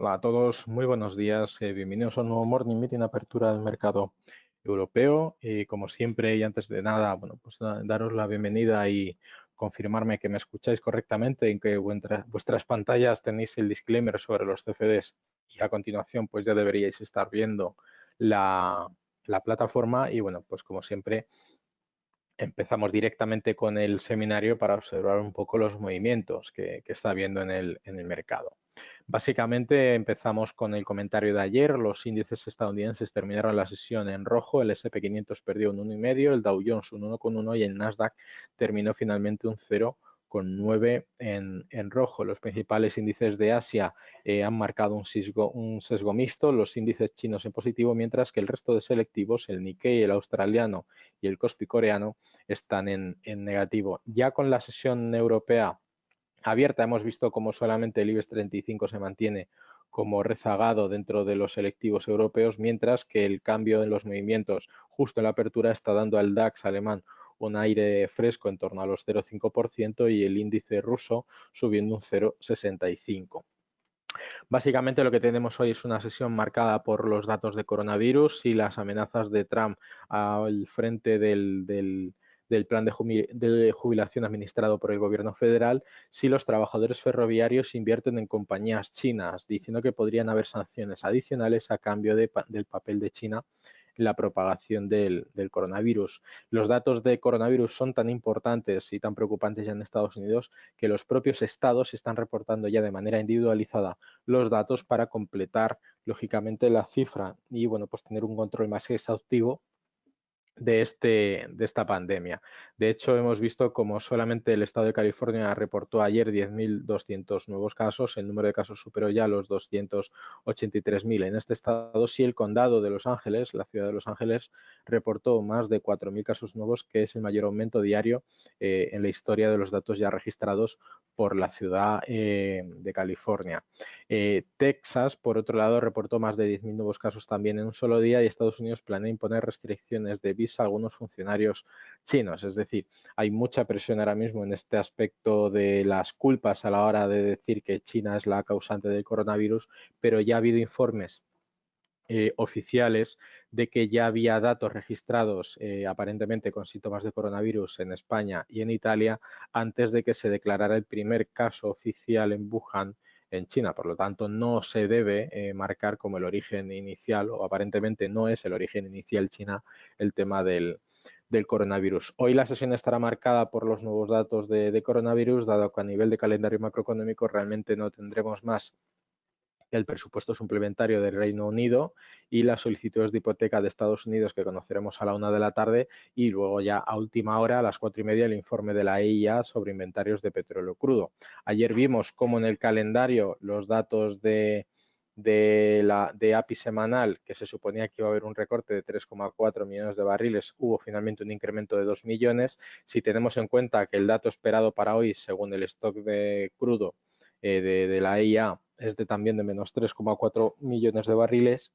Hola a todos, muy buenos días. Bienvenidos a un nuevo Morning Meeting, apertura del mercado europeo. Como siempre y antes de nada, bueno, pues daros la bienvenida y confirmarme que me escucháis correctamente, en que vuestras pantallas tenéis el disclaimer sobre los CFDs y a continuación pues ya deberíais estar viendo la, la plataforma y bueno, pues como siempre empezamos directamente con el seminario para observar un poco los movimientos que está habiendo en el mercado. Básicamente empezamos con el comentario de ayer. Los índices estadounidenses terminaron la sesión en rojo. El S&P 500 perdió un 1,5, el Dow Jones un 1,1 y el Nasdaq terminó finalmente un 0,9 en rojo. Los principales índices de Asia han marcado un sesgo mixto, los índices chinos en positivo, mientras que el resto de selectivos, el Nikkei, el australiano y el Kospi coreano, están en negativo. Ya con la sesión europea abierta hemos visto cómo solamente el IBEX 35 se mantiene como rezagado dentro de los selectivos europeos, mientras que el cambio en los movimientos justo en la apertura está dando al DAX alemán un aire fresco en torno a los 0,5% y el índice ruso subiendo un 0,65%. Básicamente lo que tenemos hoy es una sesión marcada por los datos de coronavirus y las amenazas de Trump al frente del plan de jubilación administrado por el gobierno federal si los trabajadores ferroviarios invierten en compañías chinas, diciendo que podrían haber sanciones adicionales a cambio del papel de China en la propagación del coronavirus. Los datos de coronavirus son tan importantes y tan preocupantes ya en Estados Unidos que los propios estados están reportando ya de manera individualizada los datos para completar lógicamente la cifra y bueno, pues tener un control más exhaustivo de esta pandemia. De hecho, hemos visto como solamente el estado de California reportó ayer 10.200 nuevos casos, el número de casos superó ya los 283.000 en este estado. Sí, el condado de Los Ángeles, la ciudad de Los Ángeles, reportó más de 4.000 casos nuevos, que es el mayor aumento diario en la historia de los datos ya registrados por la ciudad de California. Texas, por otro lado, reportó más de 10.000 nuevos casos también en un solo día y Estados Unidos planea imponer restricciones de visa a algunos funcionarios chinos. Es decir, hay mucha presión ahora mismo en este aspecto de las culpas a la hora de decir que China es la causante del coronavirus, pero ya ha habido informes oficiales de que ya había datos registrados aparentemente con síntomas de coronavirus en España y en Italia antes de que se declarara el primer caso oficial en Wuhan, en China. Por lo tanto, no se debe marcar como el origen inicial, o aparentemente no es el origen inicial China, el tema del coronavirus. Hoy la sesión estará marcada por los nuevos datos de coronavirus, dado que a nivel de calendario macroeconómico realmente no tendremos más el presupuesto suplementario del Reino Unido y las solicitudes de hipoteca de Estados Unidos que conoceremos a la 1 de la tarde y luego ya a última hora, a las 4:30, el informe de la EIA sobre inventarios de petróleo crudo. Ayer vimos cómo en el calendario los datos de API semanal, que se suponía que iba a haber un recorte de 3,4 millones de barriles, hubo finalmente un incremento de 2 millones. Si tenemos en cuenta que el dato esperado para hoy, según el stock de crudo de la EIA, es también de menos 3,4 millones de barriles,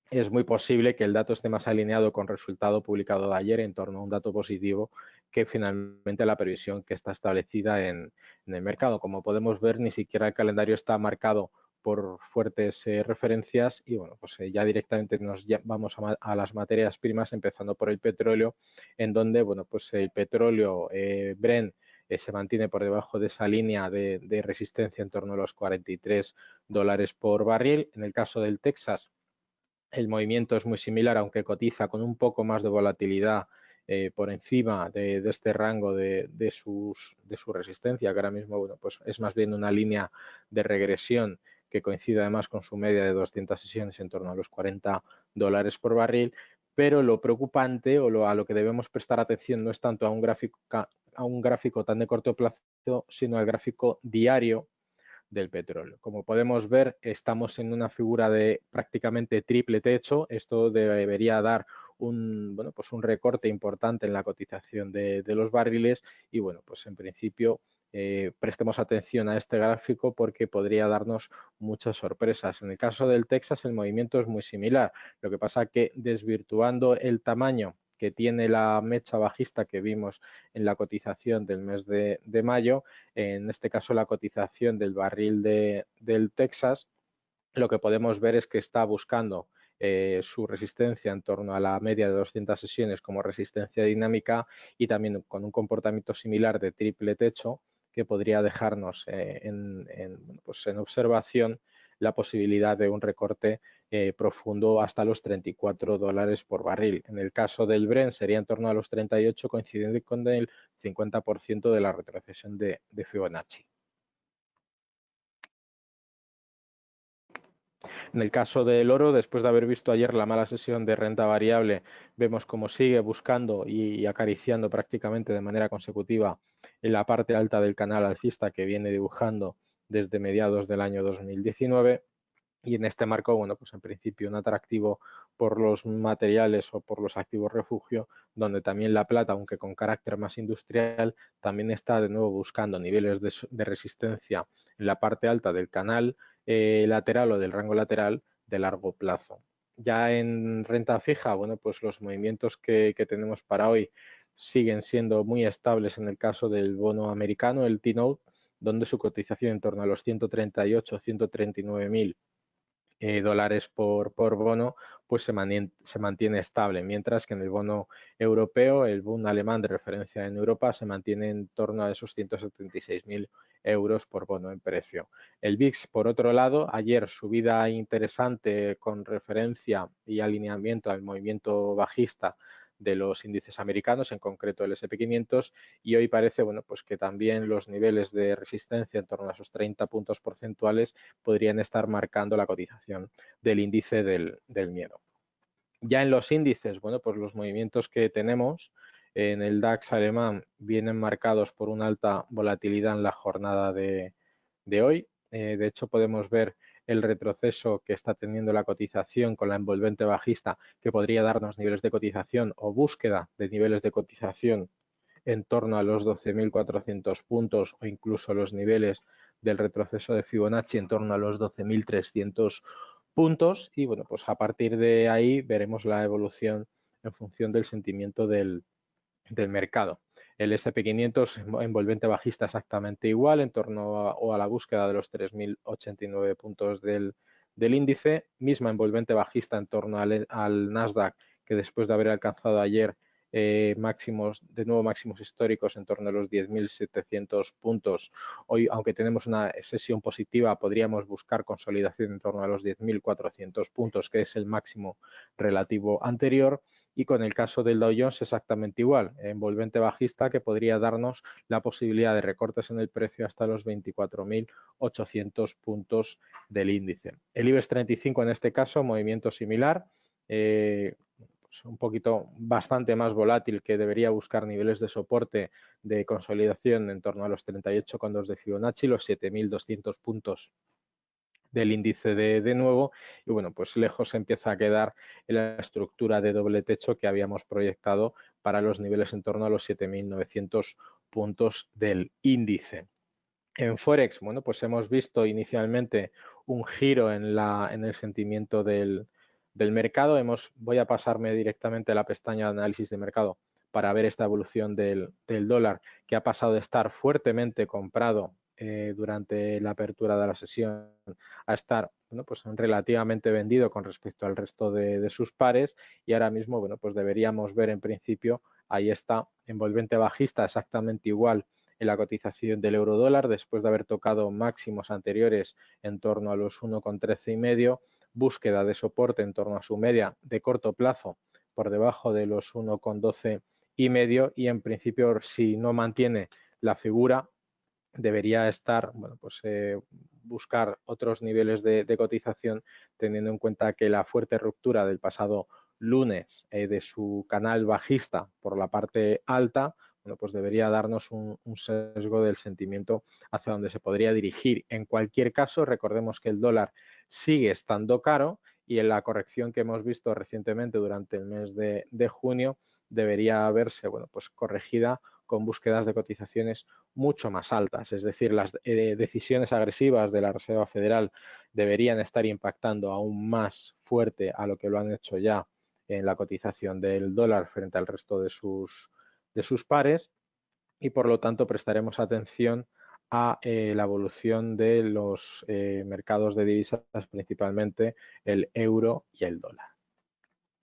es muy posible que el dato esté más alineado con el resultado publicado de ayer en torno a un dato positivo que finalmente la previsión que está establecida en el mercado. Como podemos ver, ni siquiera el calendario está marcado por fuertes referencias y bueno, pues ya directamente vamos a las materias primas, empezando por el petróleo, en donde bueno, pues el petróleo Brent se mantiene por debajo de esa línea de resistencia en torno a los $43 por barril. En el caso del Texas, el movimiento es muy similar, aunque cotiza con un poco más de volatilidad por encima de este rango de su resistencia, que ahora mismo bueno, pues es más bien una línea de regresión que coincide además con su media de 200 sesiones en torno a los $40 por barril. Pero lo preocupante a lo que debemos prestar atención no es tanto a un gráfico tan de corto plazo, sino al gráfico diario del petróleo. Como podemos ver, estamos en una figura de prácticamente triple techo. Esto debería dar bueno, pues un recorte importante en la cotización de los barriles y bueno, pues en principio prestemos atención a este gráfico porque podría darnos muchas sorpresas. En el caso del Texas el movimiento es muy similar. Lo que pasa que desvirtuando el tamaño que tiene la mecha bajista que vimos en la cotización del mes de mayo, en este caso la cotización del barril del Texas lo que podemos ver es que está buscando su resistencia en torno a la media de 200 sesiones como resistencia dinámica y también con un comportamiento similar de triple techo que podría dejarnos pues en observación la posibilidad de un recorte profundo hasta los $34 por barril. En el caso del Brent sería en torno a los 38, coincidiendo con el 50% de la retrocesión de Fibonacci. En el caso del oro, después de haber visto ayer la mala sesión de renta variable, vemos cómo sigue buscando y acariciando prácticamente de manera consecutiva en la parte alta del canal alcista que viene dibujando desde mediados del año 2019. Y en este marco, bueno, pues en principio un atractivo por los materiales o por los activos refugio, donde también la plata, aunque con carácter más industrial, también está de nuevo buscando niveles de resistencia en la parte alta del canal lateral o del rango lateral de largo plazo. Ya en renta fija, bueno, pues los movimientos que tenemos para hoy siguen siendo muy estables en el caso del bono americano, el T-Note, donde su cotización en torno a los 138, 139.000 dólares por bono, pues se mantiene estable, mientras que en el bono europeo, el Bund alemán de referencia en Europa, se mantiene en torno a esos 176.000 euros por bono en precio. El VIX, por otro lado, ayer subida interesante con referencia y alineamiento al movimiento bajista de los índices americanos, en concreto el S&P 500, y hoy parece, bueno, pues que también los niveles de resistencia en torno a esos 30 puntos porcentuales podrían estar marcando la cotización del índice del miedo. Ya en los índices, bueno, pues los movimientos que tenemos en el DAX alemán vienen marcados por una alta volatilidad en la jornada de hoy. De hecho, podemos ver el retroceso que está teniendo la cotización con la envolvente bajista, que podría darnos niveles de cotización o búsqueda de niveles de cotización en torno a los 12.400 puntos o incluso los niveles del retroceso de Fibonacci en torno a los 12.300 puntos. Y bueno, pues a partir de ahí veremos la evolución en función del sentimiento del mercado. El S&P 500 envolvente bajista exactamente igual, en torno a la búsqueda de los 3.089 puntos del índice, misma envolvente bajista en torno al Nasdaq, que después de haber alcanzado ayer máximos históricos en torno a los 10.700 puntos. Hoy, aunque tenemos una sesión positiva, podríamos buscar consolidación en torno a los 10.400 puntos, que es el máximo relativo anterior. Y con el caso del Dow Jones exactamente igual, envolvente bajista que podría darnos la posibilidad de recortes en el precio hasta los 24.800 puntos del índice. El IBEX 35 en este caso, movimiento similar, pues un poquito bastante más volátil, que debería buscar niveles de soporte de consolidación en torno a los 38,2 de Fibonacci, los 7.200 puntos del índice de nuevo, y bueno, pues lejos empieza a quedar en la estructura de doble techo que habíamos proyectado para los niveles en torno a los 7.900 puntos del índice. En Forex, bueno, pues hemos visto inicialmente un giro en el sentimiento del mercado. Voy a pasarme directamente a la pestaña de análisis de mercado para ver esta evolución del dólar, que ha pasado de estar fuertemente comprado durante la apertura de la sesión a estar, bueno, pues relativamente vendido con respecto al resto de sus pares, y ahora mismo, bueno, pues deberíamos ver en principio, ahí está, envolvente bajista exactamente igual en la cotización del euro dólar después de haber tocado máximos anteriores en torno a los 1,13 y medio, búsqueda de soporte en torno a su media de corto plazo por debajo de los 1,12 y medio, y en principio si no mantiene la figura debería estar, bueno, pues buscar otros niveles de cotización, teniendo en cuenta que la fuerte ruptura del pasado lunes de su canal bajista por la parte alta, bueno, pues debería darnos un sesgo del sentimiento hacia donde se podría dirigir. En cualquier caso, recordemos que el dólar sigue estando caro, y en la corrección que hemos visto recientemente durante el mes de junio debería verse, bueno, pues corregida con búsquedas de cotizaciones mucho más altas. Es decir, las decisiones agresivas de la Reserva Federal deberían estar impactando aún más fuerte a lo que lo han hecho ya en la cotización del dólar frente al resto de sus pares, y por lo tanto prestaremos atención a la evolución de los mercados de divisas, principalmente el euro y el dólar.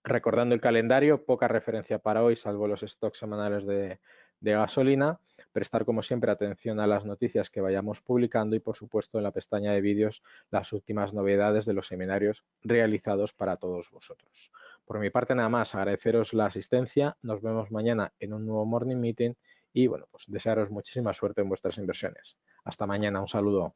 Recordando el calendario, poca referencia para hoy, salvo los stocks semanales de gasolina. Prestar, como siempre, atención a las noticias que vayamos publicando y, por supuesto, en la pestaña de vídeos, las últimas novedades de los seminarios realizados para todos vosotros. Por mi parte, nada más, agradeceros la asistencia. Nos vemos mañana en un nuevo Morning Meeting y, bueno, pues desearos muchísima suerte en vuestras inversiones. Hasta mañana, un saludo.